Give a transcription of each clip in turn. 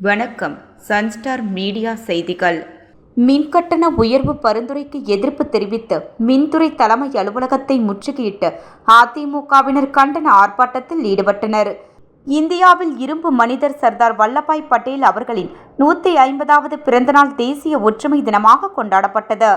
வணக்கம். Sunstar media செய்திகள். மின்கட்டண உயர்வு பரிந்துரைக்கு எதிர்ப்பு தெரிவித்து மின்துறை தலைமை அலுவலகத்தை முற்றுகையிட்டு அதிமுகவினர் கண்டன ஆர்ப்பாட்டத்தில் ஈடுபட்டனர். இந்தியாவில் இரும்பு மனிதர் சர்தார் வல்லபாய் பட்டேல் அவர்களின் 150வது பிறந்தநாள் தேசிய ஒற்றுமை தினமாக கொண்டாடப்பட்டது.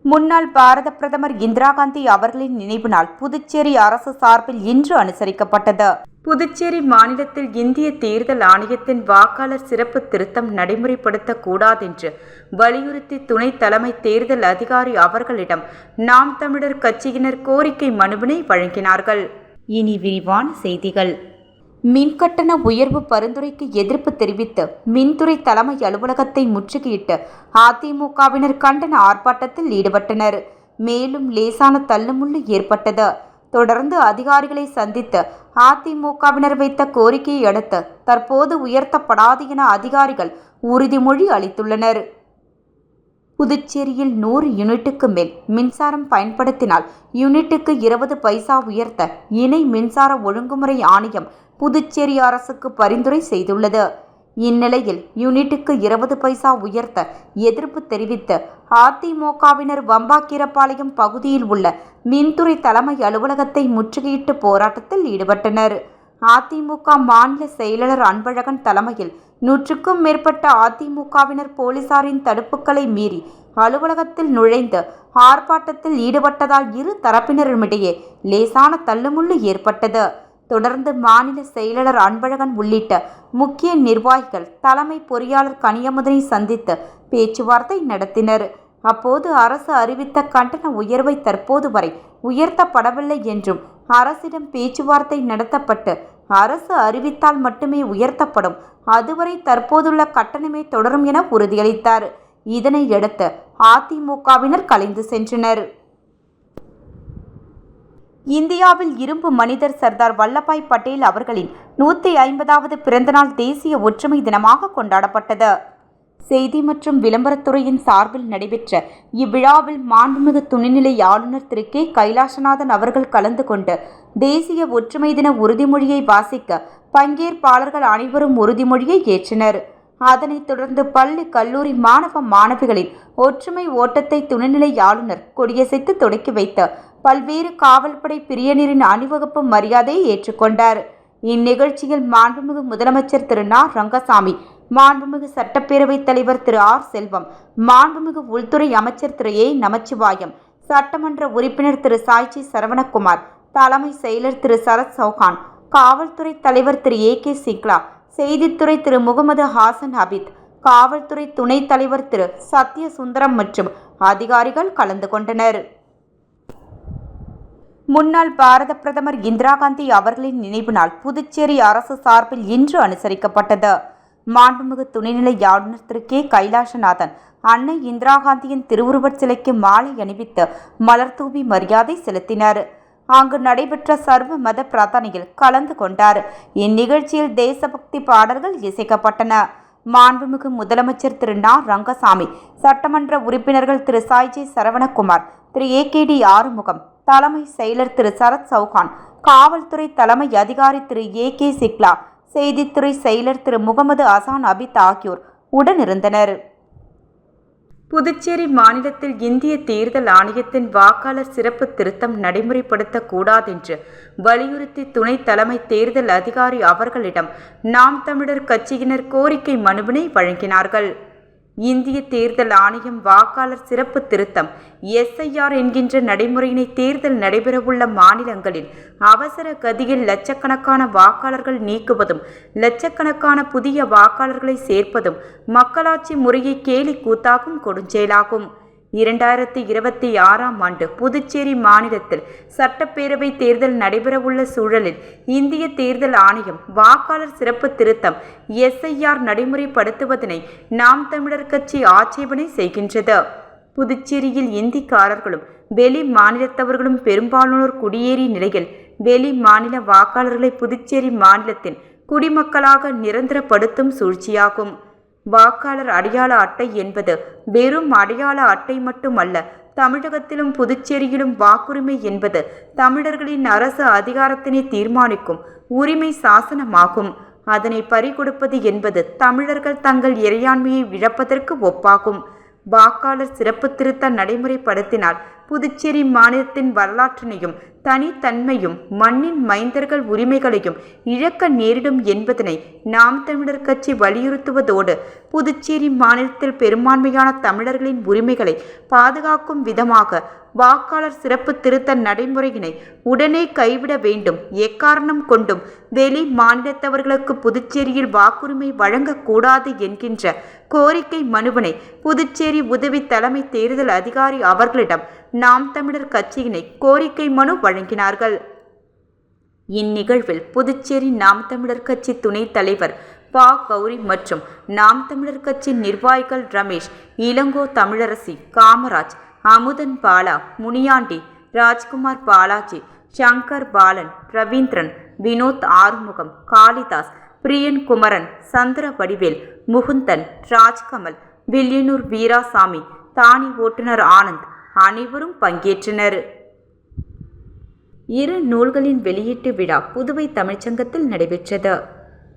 முன்னாள் பாரத பிரதமர் இந்திரா காந்தி அவர்களின் நினைவு நாள் புதுச்சேரி அரசு சார்பில் இன்று அனுசரிக்கப்பட்டது. புதுச்சேரி மாநிலத்தில் இந்திய தேர்தல் ஆணையத்தின் வாக்காளர் சிறப்பு திருத்தம் நடைமுறைப்படுத்தக்கூடாதென்று வலியுறுத்தி துணை தலைமை தேர்தல் அதிகாரி அவர்களிடம் நாம் தமிழர் கட்சியினர் கோரிக்கை மனுவினை வழங்கினார்கள். இனி விரிவான செய்திகள். மின்கட்டண உயர்வு பரிந்துரைக்கு எதிர்ப்பு தெரிவித்து மின்துறை தலைமை அலுவலகத்தை முற்றுகையிட்டு அதிமுகவினர் கண்டன ஆர்ப்பாட்டத்தில் ஈடுபட்டனர். மேலும் லேசான தள்ளுமுள்ளு ஏற்பட்டது. தொடர்ந்து அதிகாரிகளை சந்தித்து அதிமுகவினர் வைத்த கோரிக்கையை அடுத்து தற்போது உயர்த்தப்படாது என அதிகாரிகள் உறுதிமொழி அளித்துள்ளனர். புதுச்சேரியில் 100 யூனிட்டுக்கு மேல் மின்சாரம் பயன்படுத்தினால் யூனிட்டுக்கு 20 பைசா உயர்த்த இணை மின்சார ஒழுங்குமுறை ஆணையம் புதுச்சேரி அரசுக்கு பரிந்துரை செய்துள்ளது. இந்நிலையில் யூனிட்டுக்கு 20 பைசா உயர்த்த எதிர்ப்பு தெரிவித்து அதிமுகவினர் வம்பாக்கீரப்பாளையம் பகுதியில் உள்ள மின்துறை தலைமை அலுவலகத்தை முற்றுகையிட்டு போராட்டத்தில் ஈடுபட்டனர். அதிமுக மாநில செயலாளர் அன்பழகன் தலைமையில் 100க்கும் மேற்பட்ட அதிமுகவினர் போலீசாரின் தடுப்புகளை மீறி அலுவலகத்தில் நுழைந்து ஆர்ப்பாட்டத்தில் ஈடுபட்டதால் இரு தரப்பினருமிடையே லேசான தள்ளுமுள்ளு ஏற்பட்டது. தொடர்ந்து மாநில செயலாளர் அன்பழகன் உள்ளிட்ட முக்கிய நிர்வாகிகள் தலைமை பொறியாளர் கனியமுதனை சந்தித்து பேச்சுவார்த்தை நடத்தினர். அப்போது அரசு அறிவித்த கட்டண உயர்வை தற்போது வரை உயர்த்தப்படவில்லை என்றும் அரசிடம் பேச்சுவார்த்தை நடத்தப்பட்டு அரசு அறிவித்தால் மட்டுமே உயர்த்தப்படும், அதுவரை தற்போதுள்ள கட்டணமே தொடரும் என உறுதியளித்தார். இதனையடுத்து அதிமுகவினர் கலைந்து சென்றனர். இந்தியாவில் இரும்பு மனிதர் சர்தார் வல்லபாய் பட்டேல் அவர்களின் 150வது பிறந்தநாள் தேசிய ஒற்றுமை தினமாக கொண்டாடப்பட்டது. செய்தி மற்றும் விளம்பரத்துறையின் சார்பில் நடைபெற்ற இவ்விழாவில் மாண்புமிகு துணைநிலை ஆளுநர் திரு கே. கைலாசநாதன் அவர்கள் கலந்து கொண்டு தேசிய ஒற்றுமை தின உறுதிமொழியை வாசிக்க பங்கேற்பாளர்கள் அனைவரும் உறுதிமொழியை ஏற்றனர். அதனைத் தொடர்ந்து பள்ளி கல்லூரி மாணவ மாணவிகளின் ஒற்றுமை ஓட்டத்தை துணைநிலை ஆளுநர் கொடியசைத்து தொடக்கி வைத்த பல்வேறு காவல்படை பிரிவினரின் அணிவகுப்பு மரியாதையை ஏற்றுக்கொண்டார். இந்நிகழ்ச்சியில் மாண்புமிகு முதலமைச்சர் திரு நா. ரங்கசாமி, மாண்புமிகு சட்டப்பேரவைத் தலைவர் திரு ஆர். செல்வம், மாண்புமிகு உள்துறை அமைச்சர் திரு ஏ. நமச்சிவாயம், சட்டமன்ற உறுப்பினர் திரு சாய்ச்சி சரவணகுமார், தலைமை செயலர் திரு சரத் சௌஹான், காவல்துறை தலைவர் திரு ஏ. கே. சிக்லா, செய்தித்துறை திரு முகமது ஹாசன் அபித், காவல்துறை துணைத் தலைவர் திரு சத்ய சுந்தரம் மற்றும் அதிகாரிகள் கலந்து கொண்டனர். முன்னாள் பாரத பிரதமர் இந்திரா காந்தி அவர்களின் நினைவு நாள் புதுச்சேரி அரசு சார்பில் இன்று அனுசரிக்கப்பட்டது. மாண்புமிகு துணைநிலை ஆளுநர் திரு கே. கைலாசநாதன் அன்னை இந்திரா காந்தியின் திருவுருவச் சிலைக்கு மாலை அணிவித்து மலர்தூவி மரியாதை செலுத்தினார். அங்கு நடைபெற்ற சர்வ மத பிரார்த்தனையில் கலந்து கொண்டார். இந்நிகழ்ச்சியில் தேசபக்தி பாடல்கள் இசைக்கப்பட்டன. மாண்புமிகு முதலமைச்சர் திரு நா. ரங்கசாமி, சட்டமன்ற உறுப்பினர்கள் திரு சாய்ஜி சரவணகுமார், திரு ஏ. கே. டி. ஆறுமுகம், தலைமை செயலர் திரு சரத் சௌஹான், காவல்துறை தலைமை அதிகாரி திரு ஏ. கே. சிக்லா, செய்தித்துறை செயலர் திரு முகமது ஹசான் அபித் ஆகியோர் உடனிருந்தனர். புதுச்சேரி மாநிலத்தில் இந்திய தேர்தல் ஆணையத்தின் வாக்காளர் சிறப்பு திருத்தம் நடைமுறைப்படுத்தக்கூடாதென்று வலியுறுத்தி துணை தலைமை தேர்தல் அதிகாரி அவர்களிடம் நாம் தமிழர் கட்சியினர் கோரிக்கை மனுவினை வழங்கினார்கள். இந்திய தேர்தல் ஆணையம் வாக்காளர் சிறப்பு திருத்தம் SIR என்கின்ற நடைமுறையினை தேர்தல் நடைபெறவுள்ள மாநிலங்களில் அவசர கதியில் லட்சக்கணக்கான வாக்காளர்கள் நீக்குவதும் லட்சக்கணக்கான புதிய வாக்காளர்களை சேர்ப்பதும் மக்களாட்சி முறையை கேலி கூத்தாகும் கொடுஞ்செயலாகும். 2026ஆம் ஆண்டு புதுச்சேரி மாநிலத்தில் சட்டப்பேரவை தேர்தல் நடைபெறவுள்ள சூழலில் இந்திய தேர்தல் ஆணையம் வாக்காளர் சிறப்பு திருத்தம் SIR நடைமுறைப்படுத்துவதனை நாம் தமிழர் கட்சி ஆட்சேபனை செய்கின்றது. புதுச்சேரியில் இந்திக்காரர்களும் வெளி மாநிலத்தவர்களும் பெரும்பாலானோர் குடியேறிய நிலையில் வெளி மாநில வாக்காளர்களை புதுச்சேரி மாநிலத்தின் குடிமக்களாக நிரந்தரப்படுத்தும் சூழ்ச்சியாகும். வாக்காளர் அடையாள அட்டை என்பது வெறும் அடையாள அட்டை மட்டுமல்ல, தமிழகத்திலும் புதுச்சேரியிலும் வாக்குரிமை என்பது தமிழர்களின் அரசு அதிகாரத்தினை தீர்மானிக்கும் உரிமை சாசனமாகும். அதனை பறிகொடுப்பது என்பது தமிழர்கள் தங்கள் இறையாண்மையை இழப்பதற்கு ஒப்பாகும். வாக்காளர் சிறப்பு திருத்த நடைமுறைப்படுத்தினால் புதுச்சேரி மாநிலத்தின் வரலாற்றினையும் தனித்தன்மையும் மண்ணின் மைந்தர்கள் உரிமைகளையும் இழக்க நேரிடும் என்பதனை நாம் தமிழர் கட்சி வலியுறுத்துவதோடு புதுச்சேரி மாநிலத்தில் பெரும்பான்மையான தமிழர்களின் உரிமைகளை பாதுகாக்கும் விதமாக வாக்காளர் சிறப்பு திருத்த நடைமுறையினை உடனே கைவிட வேண்டும். எக்காரணம் கொண்டும் வெளி மாநிலத்தவர்களுக்கு புதுச்சேரியில் வாக்குரிமை வழங்கக்கூடாது என்கின்ற கோரிக்கை மனுவினை புதுச்சேரி உதவி தலைமை தேர்தல் அதிகாரி அவர்களிடம் நாம் தமிழர் கட்சியினை கோரிக்கை மனு வழங்கினார்கள். இந்நிகழ்வில் புதுச்சேரி நாம் தமிழர் கட்சி துணைத் தலைவர் பா. கௌரி மற்றும் நாம் தமிழர் கட்சி நிர்வாகிகள் ரமேஷ், இளங்கோ தமிழரசி, காமராஜ், அமுதன் பாலா, முனியாண்டி, ராஜ்குமார் பாலாஜி, சங்கர் பாலன், ரவீந்திரன், வினோத் ஆறுமுகம், காளிதாஸ், பிரியன் குமரன், சந்திர வடிவேல், முகுந்தன், ராஜ்கமல், வில்லியனூர் வீராசாமி, தானி ஓட்டுநர் ஆனந்த் அனைவரும் பங்கேற்றனர். இரு நூல்களின் வெளியீட்டு விழா புதுவை தமிழ்ச்சங்கத்தில் நடைபெற்றது.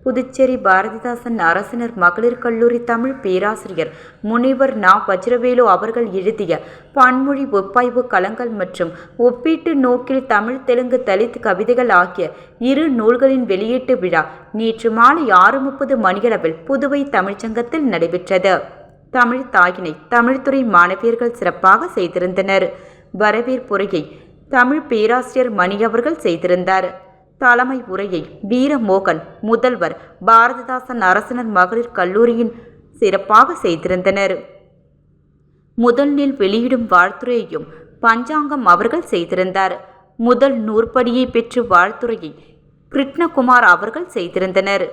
புதுச்சேரி பாரதிதாசன் அரசினர் மகளிர் கல்லூரி தமிழ் பேராசிரியர் முனைவர் நா. வஜ்ரவேலு அவர்கள் எழுதிய பன்மொழி ஒப்பாய்வு களங்கள் மற்றும் ஒப்பீட்டு நோக்கில் தமிழ், தெலுங்கு, தலித் கவிதைகள் ஆகிய இரு நூல்களின் வெளியீட்டு விழா நேற்று மாலை 6:30 மணியளவில் புதுவை தமிழ்ச்சங்கத்தில் நடைபெற்றது. தமிழ் தாயினை தமிழ்துறை மாணவியர்கள் சிறப்பாக செய்திருந்தனர். வரவேற்புரையை தமிழ் பேராசிரியர் மணி அவர்கள் செய்திருந்தார். தலைமை உரையை வீரமோகன், முதல்வர், பாரதிதாசன் அரசினர் மகளிர் கல்லூரியின் சிறப்பாக செய்திருந்தனர். முதல் நெல் வெளியிடும் வாழ்த்துரையையும் பஞ்சாங்கம் அவர்கள் செய்திருந்தார். முதல் நூற்படியை பெற்று வாழ்த்துரையை கிருஷ்ணகுமார் அவர்கள் செய்திருந்தனர்.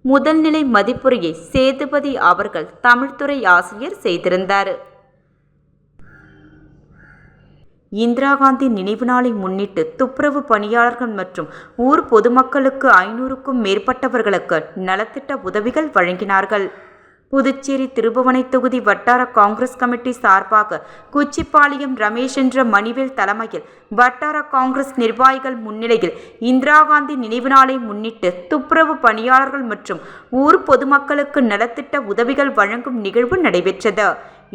முதல் நிலை மதிப்புரையை சேதுபதி அவர்கள் தமிழ்துறை ஆசிரியர் செய்திருந்தார். இந்திரா காந்தி நினைவு நாளை முன்னிட்டு துப்புரவு பணியாளர்கள் மற்றும் ஊர் பொதுமக்களுக்கு 500க்கும் மேற்பட்டவர்களுக்கு நலத்திட்ட உதவிகள் வழங்கினார்கள். புதுச்சேரி திருபுவனை தொகுதி வட்டார காங்கிரஸ் கமிட்டி சார்பாக குச்சிப்பாளையம் ரமேஷ் என்ற மணிவேல் தலைமையில் வட்டார காங்கிரஸ் நிர்வாகிகள் முன்னிலையில் இந்திரா காந்தி நினைவு நாளை முன்னிட்டு துப்புரவு பணியாளர்கள் மற்றும் ஊர் பொதுமக்களுக்கு நலத்திட்ட உதவிகள் வழங்கும் நிகழ்வு நடைபெற்றது.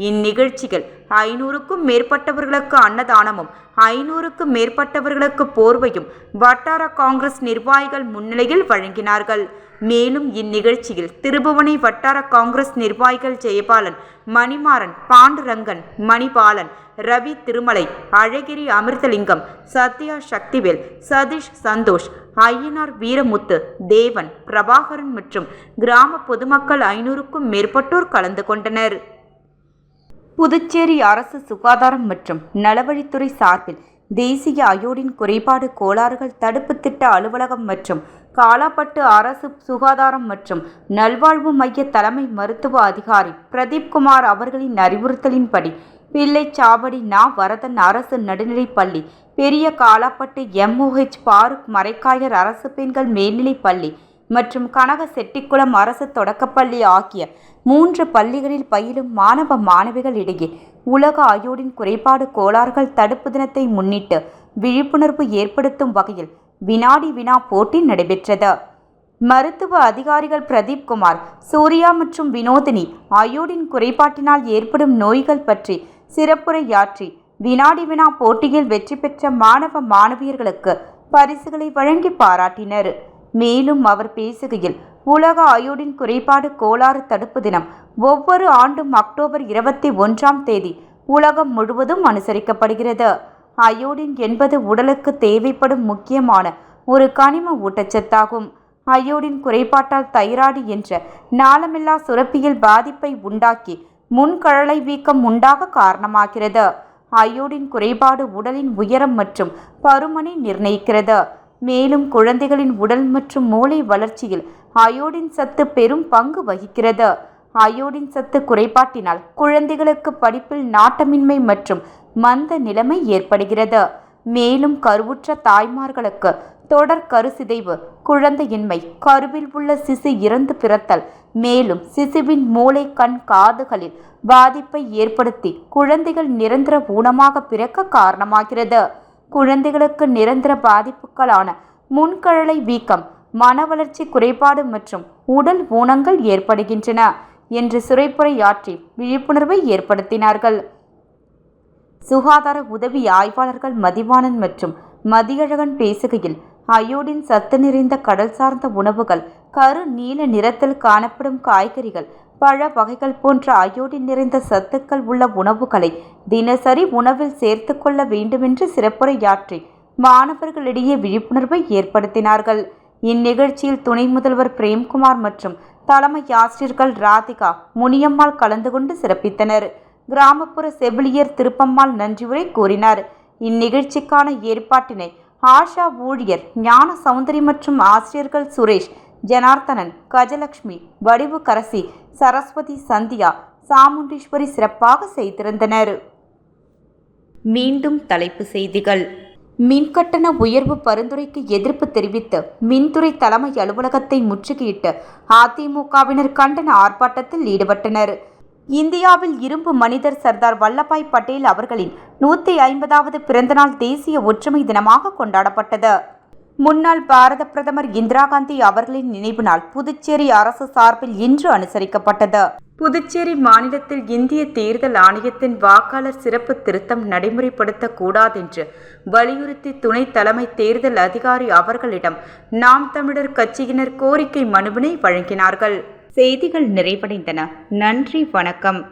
இந்நிகழ்ச்சிகள் 500க்கும் மேற்பட்டவர்களுக்கு அன்னதானமும் 500க்கும் மேற்பட்டவர்களுக்கு போர்வையும் வட்டார காங்கிரஸ் நிர்வாகிகள் முன்னிலையில் வழங்கினார்கள். மேலும் இந்நிகழ்ச்சியில் திருபுவனை வட்டார காங்கிரஸ் நிர்வாகிகள் ஜெயபாலன், மணிமாறன், பாண்டுரங்கன், மணிபாலன், ரவி திருமலை, அழகிரி அமிர்தலிங்கம், சத்யா சக்திவேல், சதீஷ் சந்தோஷ், ஐயனார் வீரமுத்து, தேவன், பிரபாகரன் மற்றும் கிராம பொதுமக்கள் 500க்கும் மேற்பட்டோர் கலந்து கொண்டனர். புதுச்சேரி அரசு சுகாதாரம் மற்றும் நலவழித்துறை சார்பில் தேசிய அயோடின் குறைபாடு கோளாறுகள் தடுப்பு திட்ட அலுவலகம் மற்றும் காலாப்பட்டு அரசு சுகாதாரம் மற்றும் நல்வாழ்வு மைய தலைமை மருத்துவ அதிகாரி பிரதீப்குமார் அவர்களின் அறிவுறுத்தலின்படி பிள்ளைச்சாவடி நா. வரதன் அரசு நடுநிலைப்பள்ளி, பெரிய காலாப்பட்டு MOH பாருக் மரைக்காயர் அரசு பெண்கள் மேல்நிலைப்பள்ளி மற்றும் கனக செட்டிக்குளம் அரசு தொடக்கப்பள்ளி ஆகிய 3 பள்ளிகளில் பயிலும் மாணவ மாணவிகளிடையே உலக அயோடின் குறைபாடு கோளாறுகள் தடுப்பு தினத்தை முன்னிட்டு விழிப்புணர்வு ஏற்படுத்தும் வகையில் வினாடி வினா போட்டி நடைபெற்றது. மருத்துவ அதிகாரிகள் பிரதீப்குமார், சூர்யா மற்றும் வினோதினி அயோடின் குறைபாட்டினால் ஏற்படும் நோய்கள் பற்றி சிறப்புரையாற்றி வினாடி வினா போட்டியில் வெற்றி பெற்ற மாணவ மாணவியர்களுக்கு பரிசுகளை வழங்கி பாராட்டினர். மேலும் அவர் பேசுகையில், உலக அயோடின் குறைபாடு கோளாறு தடுப்பு தினம் ஒவ்வொரு ஆண்டும் அக்டோபர் 21ஆம் தேதி உலகம் முழுவதும் அனுசரிக்கப்படுகிறது. அயோடின் என்பது உடலுக்கு தேவைப்படும் முக்கியமான ஒரு கனிம ஊட்டச்சத்தாகும். அயோடின் குறைபாட்டால் தைராய்டு என்ற நாளமில்லா சுரப்பியில் பாதிப்பை உண்டாக்கி முன்கழலை வீக்கம் உண்டாக காரணமாகிறது. அயோடின் குறைபாடு உடலின் உயரம் மற்றும் பருமனை நிர்ணயிக்கிறது. மேலும் குழந்தைகளின் உடல் மற்றும் மூளை வளர்ச்சியில் அயோடின் சத்து பெரும் பங்கு வகிக்கிறது. அயோடின் சத்து குறைபாட்டினால் குழந்தைகளுக்கு படிப்பில் நாட்டமின்மை மற்றும் மந்த நிலைமை ஏற்படுகிறது. மேலும் கருவுற்ற தாய்மார்களுக்கு தொடர் கருசிதைவு, குழந்தையின்மை, கருவில் உள்ள சிசு இறந்து பிறத்தல், மேலும் சிசுவின் மூளை, கண், காதுகளில் பாதிப்பை ஏற்படுத்தி குழந்தைகள் நிரந்தர ஊனமாக பிறக்க காரணமாகிறது. குழந்தைகளுக்கு நிரந்தர பாதிப்புகளான முன்கழலை வீக்கம், மன வளர்ச்சி குறைபாடு மற்றும் உடல் ஊனங்கள் ஏற்படுகின்றன என்று சிறைப்புரையாற்றி விழிப்புணர்வை ஏற்படுத்தினார்கள். சுகாதார உதவி ஆய்வாளர்கள் மதிவாணன் மற்றும் மதியழகன் பேசுகையில், அயோடின் சத்து நிறைந்த கடல் சார்ந்த உணவுகள், கரு நீல நிறத்தில் காணப்படும் காய்கறிகள், பழ வகைகள் போன்ற அயோடின் நிறைந்த சத்துக்கள் உள்ள உணவுகளை தினசரி உணவில் சேர்த்து கொள்ள வேண்டுமென்று சிறப்புரையாற்றி மாணவர்களிடையே விழிப்புணர்வை ஏற்படுத்தினார்கள். இந்நிகழ்ச்சியில் துணை முதல்வர் பிரேம்குமார் மற்றும் தலைமை ஆசிரியர்கள் ராதிகா, முனியம்மாள் கலந்து கொண்டு சிறப்பித்தனர். கிராமப்புற செவிலியர் திருப்பம்மாள் நன்றியுரை கூறினார். இந்நிகழ்ச்சிக்கான ஏற்பாட்டினை ஆஷா ஊழியர் ஞான சௌந்தரி மற்றும் ஆசிரியர்கள் சுரேஷ், ஜனார்த்தனன், கஜலட்சுமி, வடிவுக்கரசி, சரஸ்வதி, சந்தியா, சாமுண்டீஸ்வரி சிறப்பாக செய்திருந்தனர். மீண்டும் தலைப்புச் செய்திகள். மின்கட்டண உயர்வு பரிந்துரைக்கு எதிர்ப்பு தெரிவித்து மின்துறை தலைமை அலுவலகத்தை முற்றுகையிட்டு அதிமுகவினர் கண்டன ஆர்ப்பாட்டத்தில் ஈடுபட்டனர். இந்தியாவில் இரும்பு மனிதர் சர்தார் வல்லபாய் பட்டேல் அவர்களின் 150வது பிறந்தநாள் தேசிய ஒற்றுமை தினமாக கொண்டாடப்பட்டது. முன்னாள் பாரத பிரதமர் இந்திரா காந்தி அவர்களின் நினைவு நாள் புதுச்சேரி அரசு சார்பில் இன்று அனுசரிக்கப்பட்டது. புதுச்சேரி மாநிலத்தில் இந்திய தேர்தல் ஆணையத்தின் வாக்காளர் சிறப்பு திருத்தம் நடைமுறைப்படுத்தக் கூடாதென்று வலியுறுத்தி துணை தலைமை தேர்தல் அதிகாரி அவர்களிடம் நாம் தமிழர் கட்சியினர் கோரிக்கை மனுவினை வழங்கினார்கள். செய்திகள் நிறைவடைந்தன. நன்றி, வணக்கம்.